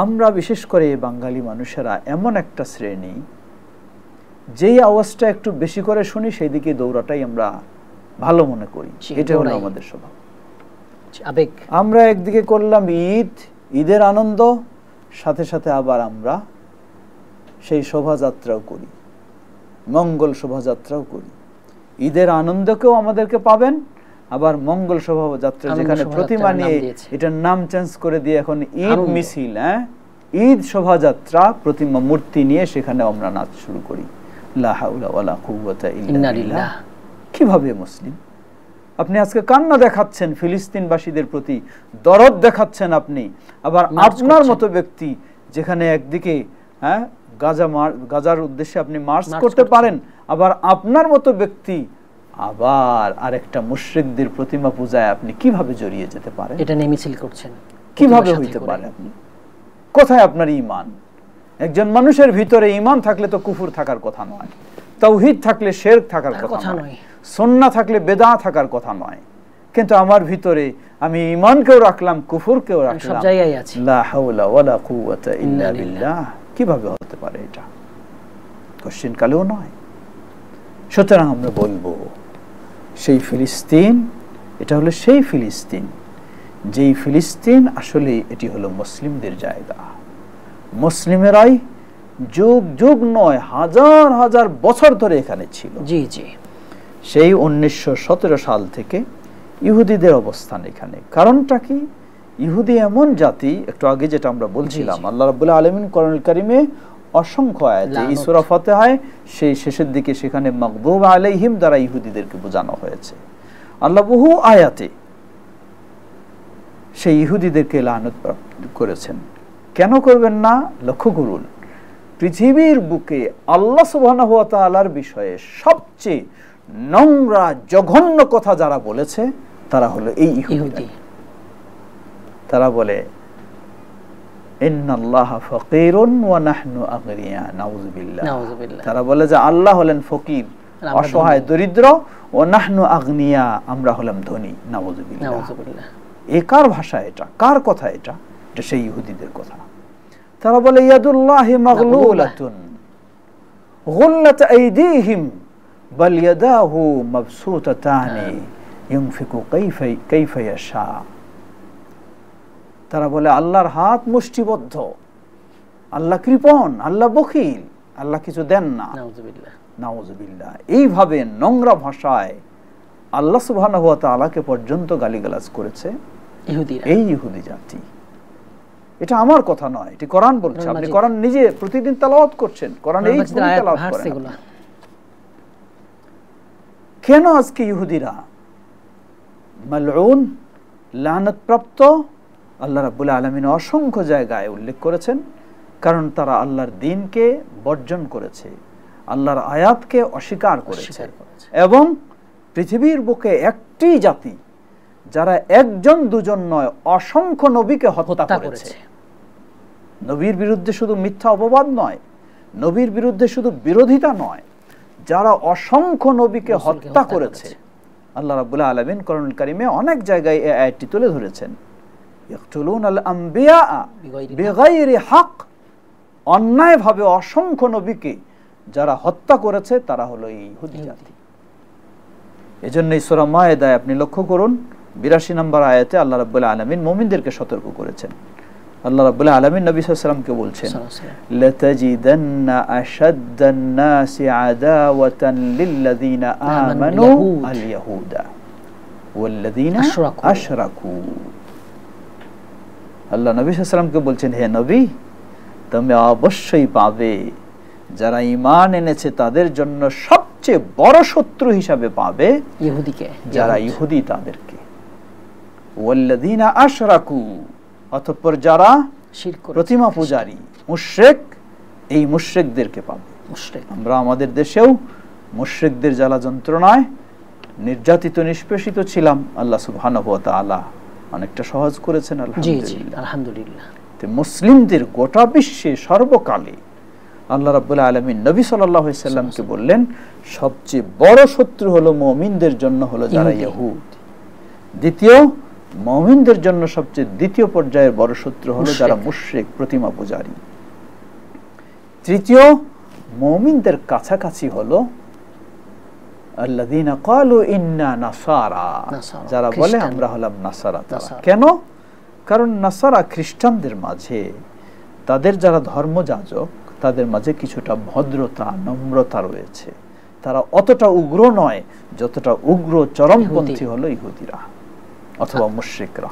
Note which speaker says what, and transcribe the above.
Speaker 1: আমরা বিশেষ করে বাঙালি মানুষেরা এমন একটা শ্রেণী, যেই আওয়াজটা একটু বেশি করে শুনি সেই দিকে দৌড়াটাই আমরা ভালো মনে করি। এটা হলো আমাদের স্বভাব। আমরা একদিকে করলাম ঈদের আনন্দ, সাথে সাথে আবার আমরা সেই শোভাযাত্রাও করি, মঙ্গল শোভাযাত্রাও করি। ঈদের আনন্দকেও আমাদেরকে পাবেন, আবার মঙ্গল শোভাযাত্রা যেখানে প্রতিমা নিয়ে এটার নাম চেঞ্জ করে দিয়ে এখন ঈদ মিছিল, ঈদ শোভাযাত্রা, প্রতিমা মূর্তি নিয়ে সেখানে আমরা নাচ শুরু করি। লা হাওলা ওয়ালা কুওয়াতা ইল্লা বিল্লাহ। কিভাবে মুসলিম? আপনি আজকে কান্না দেখাচ্ছেন ফিলিস্তিনবাসীদের প্রতি, দরদ দেখাচ্ছেন আপনি, আবার আপনার মতো ব্যক্তি যেখানে একদিকে গাজার উদ্দেশ্যে আপনি মার্চ করতে পারেন, আবার আপনার মতো ব্যক্তি আবার আরেকটা মুশরিকদের প্রতিমা পূজায় আপনি কিভাবে জড়িয়ে যেতে পারেন?
Speaker 2: এটা নিয়ে মিছিল করছেন,
Speaker 1: কিভাবে হইতে পারে? আপনি কোথায় আপনার ঈমান? একজন মানুষের ভিতরে ঈমান থাকলে তো কুফর থাকার কথা নয়, তাওহীদ থাকলে শিরক থাকার কথা নয়, সুন্নাহ থাকলে বেদাত থাকার কথা নয়। কিন্তু আমার ভিতরে আমি ঈমানকেও রাখলাম, কুফরকেও রাখলাম,
Speaker 2: সব জায়গায় আছে।
Speaker 1: লা হাওলা ওয়ালা কুওয়াতা ইল্লা বিল্লাহ। কিভাবে হতে পারে এটা? কোশ্চেন কালেও নয়। সুতরাং আমরা বলবো সেই ফিলিস্তিন, এটা হলো সেই ফিলিস্তিন, যেই ফিলিস্তিন আসলে এটি হলো মুসলিমদের জায়গা। মুসলিমেরাই যুগ যুগ নয়, হাজার হাজার বছর ধরে এখানে ছিল।
Speaker 2: জি জি।
Speaker 1: সেই 1917 সাল থেকে ইহুদিদের অবস্থান এখানে। কারণটা কি? ইহুদি এমন জাতি, একটু আগে যেটা আমরা বলছিলাম, আল্লাহ রাব্বুল আলামিন কোরআনুল কারীমে অসংখ্য আয়াতে, এই সূরা ফাতিহায় সেই শেষের দিকে সেখানে মাগদুব আলাইহিম দ্বারা ইহুদিদেরকে বোঝানো হয়েছে। আল্লাহ বহু আয়াতে সেই ইহুদিদেরকে লানত করেছেন। কেন করবেন না? লক্ষ্য করুন, পৃথিবীর বুকে আল্লাহ সুবহানাহু ওয়া তাআলার বিষয়ে সবচেয়ে নোংরা জঘন্য কথা যারা বলেছে তারা হলো এই ইহুদি। তারা বলে ইন্নাল্লাহা ফাকীরুন ওয়া নাহনু আগনিয়া, নাউযুবিল্লাহ। তারা বলে যে আল্লাহ হলেন ফকির, অসহায়, দরিদ্র, ও নাহনু আগনিয়া, আমরা হলাম ধনী, নাউযুবিল্লাহ। এ কার ভাষা? এটা কার কথা? এটা সেই ইহুদিদের কথা। তারা বলে ইয়াদুল্লাহি মাগলুলাতুন গুল্লাত আইদিহিম বাল ইয়াদাহু মাবসুতাতানি ইউনফিকু কাইফা ইয়াশা। তারা বলে আল্লাহর হাত মুষ্টিবদ্ধ, আল্লাহ কৃপণ, আল্লাহ বখিল, আল্লাহ কিছু দেন না, নাউযুবিল্লাহ। এইভাবে নোংরা ভাষায় আল্লাহ সুবহানাহু ওয়া তাআলাকে পর্যন্ত গালিগালাজ করেছে এই ইহুদি জাতি। এটা আমার কথা নয়, এটি কোরআন বলছে। আপনি কোরআন নিজে প্রতিদিন তেলাওয়াত করছেন, কোরআন এই তেলাওয়াত করেন। কেন আজকে ইহুদিরা মালউন, লানতপ্রাপ্ত? আল্লাহ রাব্বুল আলামিন অসংখ্য জায়গায় উল্লেখ করেছেন, কারণ তারা আল্লাহর দ্বীনকে বর্জন করেছে, আল্লাহর আয়াতকে অস্বীকার করেছে। এবং পৃথিবীর বুকে একটি জাতি যারা একজন দুজন নয়, অসংখ্য নবীকে হত্যা করেছে। নবীর বিরুদ্ধে শুধু মিথ্যা অপবাদ নয়, নবীর বিরুদ্ধে শুধু বিরোধিতা নয়, যারা অসংখ্য নবীকে হত্যা করেছে। আল্লাহ রাব্বুল আলামিন কোরআনুল কারীমে অনেক জায়গায় এই আয়াতটি তুলে ধরেছেন, ইয়াকতুলুনাল আমবিয়া বিগাইরি হক। অন্যায়ভাবে অসংখ্য নবীকে যারা হত্যা করেছে তারা হলো এই ইহুদি জাতি। এজন্যই সূরা মায়েদায় আপনি লক্ষ্য করুন 82 নম্বর আয়াতে আল্লাহ রাব্বুল আলামিন মুমিনদেরকে সতর্ক করেছেন। আল্লাহ রাব্বুল আলামিন নবী সাল্লাল্লাহু আলাইহি ওয়াসাল্লামকে বলছেন, লাতাজিদান্না আশাদ্দান নাসি আদাওয়াতান লিল্লাযিনা আমানু আল ইয়াহুদা ওয়াল্লাযিনা আশরাকু। আল্লাহ নবী সাল্লাল্লাহু আলাইহি ওয়াসাল্লামকে বলছেন, হে নবী, তুমি অবশ্যই পাবে যারা ঈমান এনেছে তাদের জন্য সবচেয়ে বড় শত্রু হিসাবে পাবে
Speaker 2: ইহুদিকে,
Speaker 1: যারা ইহুদি তাদেরকে। ওয়াল্লাযিনা আশরাকু, অতঃপর যারা প্রতিমা পূজারী, মুশরিক, এই মুশরিকদেরকে পাবে। আমরা আমাদের দেশেও মুশরিকদের জ্বালা যন্ত্রণায় নির্যাতিত নিষ্পেষিত ছিলাম। আল্লাহ সুবহানাহু ওয়া তাআলা অনেকটা সহজ করেছেন,
Speaker 2: আলহামদুলিল্লাহ।
Speaker 1: মুসলিমদের গোটা বিশ্বে সর্বকালে আল্লাহ রাব্বুল আলামিন নবী সাল্লাল্লাহু আলাইহি সাল্লামকে বললেন, সবচেয়ে বড় শত্রু হলো মুমিনদের জন্য হলো যারা ইহুদ, দ্বিতীয় মুমিনদের জন্য সবচেয়ে দ্বিতীয় পর্যায়ের বড় শত্রু হলো
Speaker 2: মুশরিক।
Speaker 1: যারা মুশরিক, প্রতিমা পূজারী। তৃতীয়, মুমিনদের কাছাকাছি হলো আল্লাযীনা ক্বালু ইন্না নাসারা,
Speaker 2: নাসারা,
Speaker 1: যারা বলে
Speaker 2: খ্রিস্টান।
Speaker 1: আমরা হলাম নাসারা। তারা
Speaker 2: নাসারা।
Speaker 1: কেন? কারণ নাসারা খ্রিস্টানদের মাঝে, তাদের যারা ধর্মযাজক, তাদের মাঝে কিছুটা ভদ্রতা, নম্রতা রয়েছে। তারা অতটা উগ্র নয় যতটা উগ্র চরমপন্থী হলো ইহুদিরা অথবা মুশরিকরা।